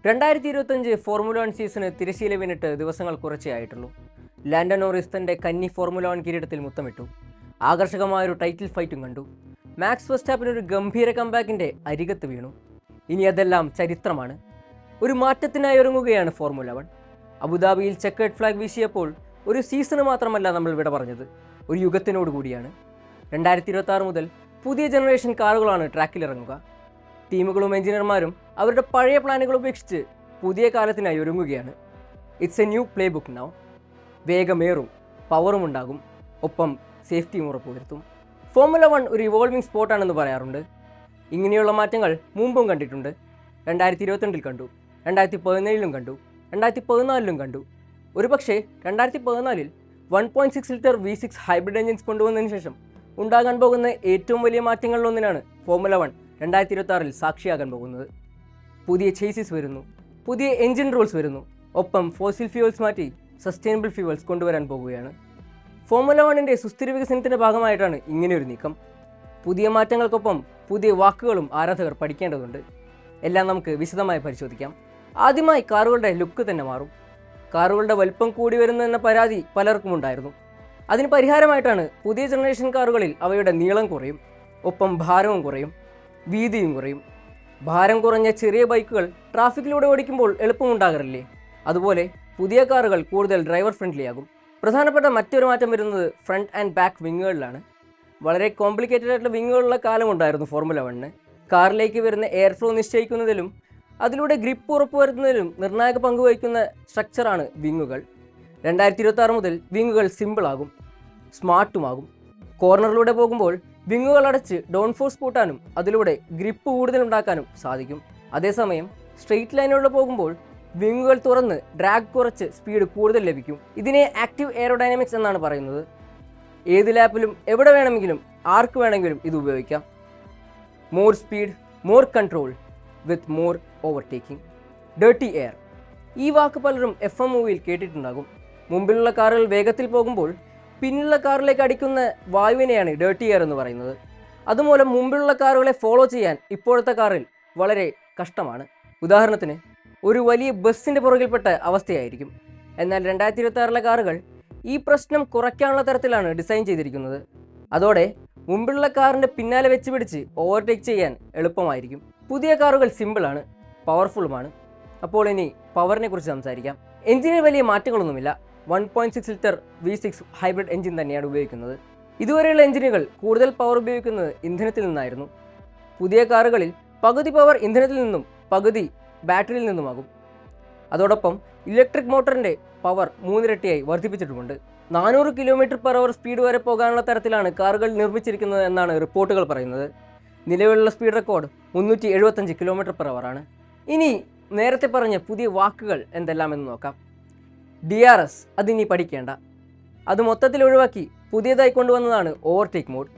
2025 formula 1 season തിരശ്ശീല വീണിട്ട് ദിവസങ്ങൾ കുറച്ചേ ആയിട്ടുള്ളൂ. ലാൻഡോ നോറിസ് തൻ്റെ കന്നി ഫോർമുല 1 കിരീടത്തിൽ മുത്തമിട്ടു. ആകർഷകമായൊരു ടൈറ്റിൽ ഫൈറ്റും കണ്ടു. മാക്സ് വെർസ്റ്റാപ്പൻ ഒരു ഗംഭീര കംബാക്കിൻ്റെ അരികത്ത് വീണു. ഇനി അതെല്ലാം ചരിത്രമാണ്. ഒരു മാറ്റത്തിനായി ഒരുങ്ങുകയാണ് ഫോർമുല 1. അബുദാബിയിൽ ചെക്കേർഡ് ഫ്ലാഗ് വീശിയപ്പോൾ ഒരു സീസണ് മാത്രമല്ല നമ്മൾ വിട പറഞ്ഞത്, ഒരു യുഗത്തിനോട് കൂടിയാണ്. 2026 മുതൽ പുതിയ ജനറേഷൻ കാറുകളാണ് ട്രാക്കിലിറങ്ങുക. ടീമുകളും എഞ്ചിനീയർമാരും അവരുടെ പഴയ പ്ലാനുകൾ ഉപേക്ഷിച്ച് പുതിയ കാലത്തിനായി ഒരുങ്ങുകയാണ്. It's a new playbook now. വേഗമേറും, പവറും ഉണ്ടാകും, ഒപ്പം സേഫ്റ്റിയും ഉറപ്പുവരുത്തും. ഫോർമുല 1 ഒരു ഇവോൾവിംഗ് സ്പോർട്ടാണെന്ന് പറയാറുണ്ട്. ഇങ്ങനെയുള്ള മാറ്റങ്ങൾ മുമ്പും കണ്ടിട്ടുണ്ട്. 2022 കണ്ടു, 2017 കണ്ടു, 2014 കണ്ടു. ഒരു പക്ഷേ 2014 1.6 ലിറ്റർ V6 ഹൈബ്രിഡ് എഞ്ചിൻസ് കൊണ്ടുവന്നതിന് ശേഷം ഉണ്ടാകാൻ പോകുന്ന ഏറ്റവും വലിയ മാറ്റങ്ങളിലൊന്നിനാണ് ഫോർമുല 1 2026 സാക്ഷിയാകാൻ പോകുന്നത്. പുതിയ ചേസിസ് വരുന്നു, പുതിയ എഞ്ചിൻ റൂൾസ് വരുന്നു, ഒപ്പം ഫോസിൽ ഫ്യൂവൽസ് മാറ്റി സസ്റ്റൈനബിൾ ഫ്യൂവൽസ് കൊണ്ടുവരാൻ പോകുകയാണ്. ഫോർമുല 1ൻ്റെ സുസ്ഥിര വികസനത്തിൻ്റെ ഭാഗമായിട്ടാണ് ഇങ്ങനെയൊരു നീക്കം. പുതിയ മാറ്റങ്ങൾക്കൊപ്പം പുതിയ വാക്കുകളും ആരാധകർ പഠിക്കേണ്ടതുണ്ട്. എല്ലാം നമുക്ക് വിശദമായി പരിശോധിക്കാം. ആദ്യമായി കാറുകളുടെ ലുക്ക് തന്നെ മാറും. കാറുകളുടെ വലിപ്പം കൂടി വരുന്നു എന്ന പരാതി പലർക്കും ഉണ്ടായിരുന്നു. അതിന് പരിഹാരമായിട്ടാണ് പുതിയ ജനറേഷൻ കാറുകളിൽ അവയുടെ നീളം കുറയും, ഒപ്പം ഭാരവും കുറയും, വീതിയും കുറയും. ഭാരം കുറഞ്ഞ ചെറിയ ബൈക്കുകൾ ട്രാഫിക്കിലൂടെ ഓടിക്കുമ്പോൾ എളുപ്പമുണ്ടാകാറില്ലേ? അതുപോലെ പുതിയ കാറുകൾ കൂടുതൽ ഡ്രൈവർ ഫ്രണ്ട്ലി ആകും. പ്രധാനപ്പെട്ട മറ്റൊരു മാറ്റം വരുന്നത് ഫ്രണ്ട് ആൻഡ് ബാക്ക് വിങ്ങുകളിലാണ്. വളരെ കോംപ്ലിക്കേറ്റഡ് ആയിട്ടുള്ള വിങ്ങുകളുള്ള കാലമുണ്ടായിരുന്നു ഫോർമുല 1. കാറിലേക്ക് വരുന്ന എയർ ഫ്ലോ നിശ്ചയിക്കുന്നതിലും അതിലൂടെ ഗ്രിപ്പ് ഉറപ്പുവരുത്തുന്നതിലും നിർണായക പങ്കുവഹിക്കുന്ന സ്ട്രക്ചറാണ് വിങ്ങുകൾ. 2026 മുതൽ വിങ്ങുകൾ സിമ്പിളാകും, സ്മാർട്ടുമാകും. കോർണറിലൂടെ പോകുമ്പോൾ വിങ്ങുകൾ അടച്ച് ഡൗൺ ഫോഴ്സ് കൂട്ടാനും അതിലൂടെ ഗ്രിപ്പ് കൂടുതലുണ്ടാക്കാനും സാധിക്കും. അതേസമയം സ്ട്രെയിറ്റ് ലൈനിലൂടെ പോകുമ്പോൾ വിങ്ങുകൾ തുറന്ന് ഡ്രാഗ് കുറച്ച് സ്പീഡ് കൂടുതൽ ലഭിക്കും. ഇതിനെ ആക്റ്റീവ് എയറോഡൈനാമിക്സ് എന്നാണ് പറയുന്നത്. ഏത് ലാപ്പിലും എവിടെ വേണമെങ്കിലും ആർക്ക് വേണമെങ്കിലും ഇത് ഉപയോഗിക്കാം. More speed, more control with more overtaking. Dirty air, ഈ വാക്ക് പലരും FM മൂവിയിൽ കേട്ടിട്ടുണ്ടാകും. മുമ്പിലുള്ള കാറുകൾ വേഗത്തിൽ പോകുമ്പോൾ പിന്നിലുള്ള കാറിലേക്ക് അടിക്കുന്ന വായുവിനെയാണ് ഡേർട്ടി എയർ എന്ന് പറയുന്നത്. അതുമൂലം മുമ്പിലുള്ള കാറുകളെ ഫോളോ ചെയ്യാൻ ഇപ്പോഴത്തെ കാറിൽ വളരെ കഷ്ടമാണ്. ഉദാഹരണത്തിന് ഒരു വലിയ ബസ്സിൻ്റെ പുറകിൽപ്പെട്ട അവസ്ഥയായിരിക്കും. എന്നാൽ 2026 കാറുകൾ ഈ പ്രശ്നം കുറയ്ക്കാനുള്ള തരത്തിലാണ് ഡിസൈൻ ചെയ്തിരിക്കുന്നത്. അതോടെ മുമ്പിലുള്ള കാറിൻ്റെ പിന്നാലെ വെച്ച് പിടിച്ച് ഓവർടേക്ക് ചെയ്യാൻ എളുപ്പമായിരിക്കും. പുതിയ കാറുകൾ സിമ്പിളാണ്, പവർഫുള്ളുമാണ്. അപ്പോൾ ഇനി പവറിനെ കുറിച്ച് സംസാരിക്കാം. എഞ്ചിനിൽ വലിയ മാറ്റങ്ങളൊന്നുമില്ല. 1.6 ലിറ്റർ V6 ഹൈബ്രിഡ് എഞ്ചിൻ തന്നെയാണ് ഉപയോഗിക്കുന്നത്. ഇതുവരെയുള്ള എഞ്ചിനുകൾ കൂടുതൽ പവർ ഉപയോഗിക്കുന്നത് ഇന്ധനത്തിൽ നിന്നായിരുന്നു. പുതിയ കാറുകളിൽ പകുതി പവർ ഇന്ധനത്തിൽ നിന്നും പകുതി ബാറ്ററിയിൽ നിന്നുമാകും. അതോടൊപ്പം ഇലക്ട്രിക് മോട്ടറിൻ്റെ പവർ 3 ഇരട്ടിയായി വർദ്ധിപ്പിച്ചിട്ടുമുണ്ട്. 400 km/h സ്പീഡ് വരെ പോകാനുള്ള തരത്തിലാണ് കാറുകൾ നിർമ്മിച്ചിരിക്കുന്നത് എന്നാണ് റിപ്പോർട്ടുകൾ പറയുന്നത്. നിലവിലുള്ള സ്പീഡ് റെക്കോർഡ് 375 km/h ആണ്. ഇനി നേരത്തെ പറഞ്ഞ പുതിയ വാക്കുകൾ എന്തെല്ലാമെന്ന് നോക്കാം. DRS അതിനി പഠിക്കേണ്ട. അത് മൊത്തത്തിൽ ഒഴിവാക്കി പുതിയതായി കൊണ്ടുവന്നതാണ് ഓവർടേക്ക് മോഡ്.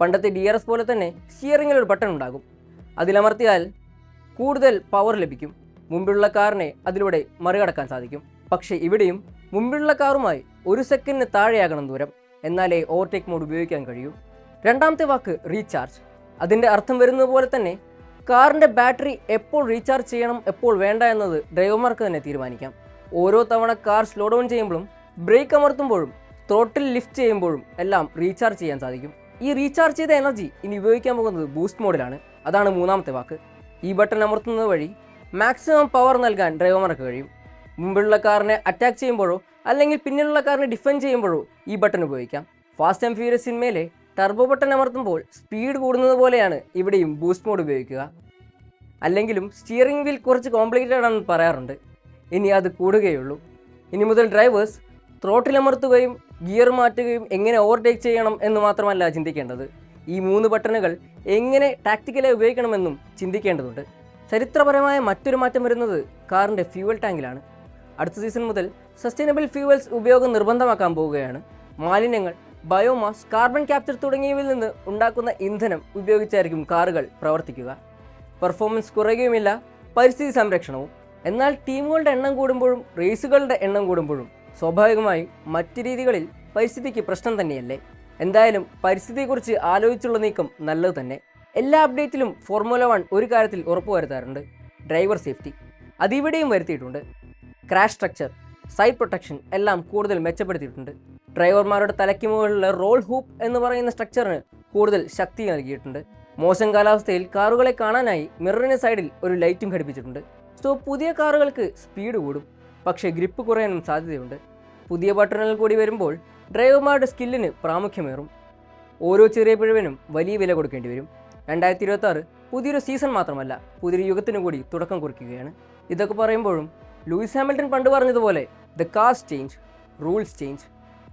പണ്ടത്തെ DRS പോലെ തന്നെ സ്റ്റിയറിംഗിൽ ഒരു ബട്ടൺ ഉണ്ടാകും. അതിലമർത്തിയാൽ കൂടുതൽ പവർ ലഭിക്കും. മുമ്പിലുള്ള കാറിനെ അതിലൂടെ മറികടക്കാൻ സാധിക്കും. പക്ഷേ ഇവിടെയും മുമ്പിലുള്ള കാറുമായി 1 സെക്കൻഡിന് താഴെയാകണം ദൂരം, എന്നാലേ ഓവർടേക്ക് മോഡ് ഉപയോഗിക്കാൻ കഴിയൂ. രണ്ടാമത്തെ വാക്ക് റീചാർജ്. അതിൻ്റെ അർത്ഥം വരുന്നത് പോലെ തന്നെ കാറിൻ്റെ ബാറ്ററി എപ്പോൾ റീചാർജ് ചെയ്യണം, എപ്പോൾ വേണ്ട എന്നത് ഡ്രൈവർമാർക്ക് തന്നെ തീരുമാനിക്കാം. ഓരോ തവണ കാർ സ്ലോ ഡൗൺ ചെയ്യുമ്പോഴും ബ്രേക്ക് അമർത്തുമ്പോഴും ത്രോട്ടിൽ ലിഫ്റ്റ് ചെയ്യുമ്പോഴും എല്ലാം റീചാർജ് ചെയ്യാൻ സാധിക്കും. ഈ റീചാർജ് ചെയ്ത എനർജി ഇനി ഉപയോഗിക്കാൻ പോകുന്നത് ബൂസ്റ്റ് മോഡിലാണ്. അതാണ് മൂന്നാമത്തെ വാക്ക്. ഈ ബട്ടൺ അമർത്തുന്നത് വഴി മാക്സിമം പവർ നൽകാൻ ഡ്രൈവർമാർക്ക് കഴിയും. മുമ്പിലുള്ള കാറിനെ അറ്റാക്ക് ചെയ്യുമ്പോഴോ അല്ലെങ്കിൽ പിന്നിലുള്ള കാറിനെ ഡിഫെൻഡ് ചെയ്യുമ്പോഴോ ഈ ബട്ടൺ ഉപയോഗിക്കാം. ഫാസ്റ്റ് ആൻഡ് ഫ്യൂരിയസ് സിനിമയിലെ ടർബോ ബട്ടൺ അമർത്തുമ്പോൾ സ്പീഡ് കൂടുന്നത് പോലെയാണ് ഇവിടെയും ബൂസ്റ്റ് മോഡ് ഉപയോഗിക്കുക. അല്ലെങ്കിലും സ്റ്റിയറിംഗ് വീൽ കുറച്ച് കോംപ്ലിക്കേറ്റഡ് ആണെന്ന് പറയാറുണ്ട്. ഇനി അത് കൂടുകയുള്ളൂ. ഇനി മുതൽ ഡ്രൈവേഴ്സ് ത്രോട്ടിൽ അമർത്തുകയും ഗിയർ മാറ്റുകയും എങ്ങനെ ഓവർടേക്ക് ചെയ്യണം എന്ന് മാത്രമല്ല ചിന്തിക്കേണ്ടത്, ഈ 3 ബട്ടണുകൾ എങ്ങനെ ടാക്റ്റിക്കലായി ഉപയോഗിക്കണമെന്നും ചിന്തിക്കേണ്ടതുണ്ട്. ചരിത്രപരമായ മറ്റൊരു മാറ്റം വരുന്നത് കാറിൻ്റെ ഫ്യൂവൽ ടാങ്കിലാണ്. അടുത്ത സീസൺ മുതൽ സസ്റ്റൈനബിൾ ഫ്യൂവൽസ് ഉപയോഗം നിർബന്ധമാക്കാൻ പോവുകയാണ്. മാലിന്യങ്ങൾ, ബയോമാസ്, കാർബൺ ക്യാപ്ചർ തുടങ്ങിയവയിൽ നിന്ന് ഉണ്ടാക്കുന്ന ഇന്ധനം ഉപയോഗിച്ചായിരിക്കും കാറുകൾ പ്രവർത്തിക്കുക. പെർഫോമൻസ് കുറയുകയുമില്ല, പരിസ്ഥിതി സംരക്ഷണവും. എന്നാൽ ടീമുകളുടെ എണ്ണം കൂടുമ്പോഴും റേസുകളുടെ എണ്ണം കൂടുമ്പോഴും സ്വാഭാവികമായും മറ്റ് രീതികളിൽ പരിസ്ഥിതിക്ക് പ്രശ്നം തന്നെയല്ലേ? എന്തായാലും പരിസ്ഥിതിയെക്കുറിച്ച് ആലോചിച്ചുള്ള നീക്കം നല്ലത് തന്നെ. എല്ലാ അപ്ഡേറ്റിലും ഫോർമുല 1 ഒരു കാര്യത്തിൽ ഉറപ്പുവരുത്താറുണ്ട്: ഡ്രൈവർ സേഫ്റ്റി. അതിവിടെയും വരുത്തിയിട്ടുണ്ട്. ക്രാഷ് സ്ട്രക്ചർ, സൈഡ് പ്രൊട്ടക്ഷൻ എല്ലാം കൂടുതൽ മെച്ചപ്പെടുത്തിയിട്ടുണ്ട്. ഡ്രൈവർമാരുടെ തലയ്ക്ക് മുകളിലുള്ള റോൾ ഹൂപ്പ് എന്ന് പറയുന്ന സ്ട്രക്ചറിന് കൂടുതൽ ശക്തി നൽകിയിട്ടുണ്ട്. മോശം കാലാവസ്ഥയിൽ കാറുകളെ കാണാനായി മിററിന് സൈഡിൽ ഒരു ലൈറ്റും ഘടിപ്പിച്ചിട്ടുണ്ട്. സോ പുതിയ കാറുകൾക്ക് സ്പീഡ് കൂടും, പക്ഷേ ഗ്രിപ്പ് കുറയാനും സാധ്യതയുണ്ട്. പുതിയ ബട്ടണുകൾ കൂടി വരുമ്പോൾ ഡ്രൈവർമാരുടെ സ്കില്ലിന് പ്രാമുഖ്യമേറും. ഓരോ ചെറിയ പിഴവിനും വലിയ വില കൊടുക്കേണ്ടി വരും. 2026 പുതിയൊരു സീസൺ മാത്രമല്ല, പുതിയൊരു യുഗത്തിന് കൂടി തുടക്കം കുറിക്കുകയാണ്. ഇതൊക്കെ പറയുമ്പോഴും ലൂയിസ് ഹാമിൽട്ടൺ പണ്ട് പറഞ്ഞതുപോലെ the cars change, rules change,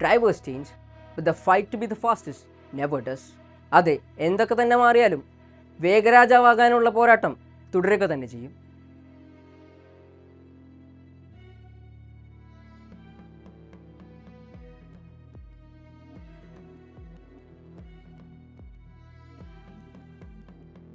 drivers change, but the fight to be the fastest never does. അതെ, എന്തൊക്കെ തന്നെ മാറിയാലും വേഗരാജാവാകാനുള്ള പോരാട്ടം തുടരുക തന്നെ ചെയ്യും.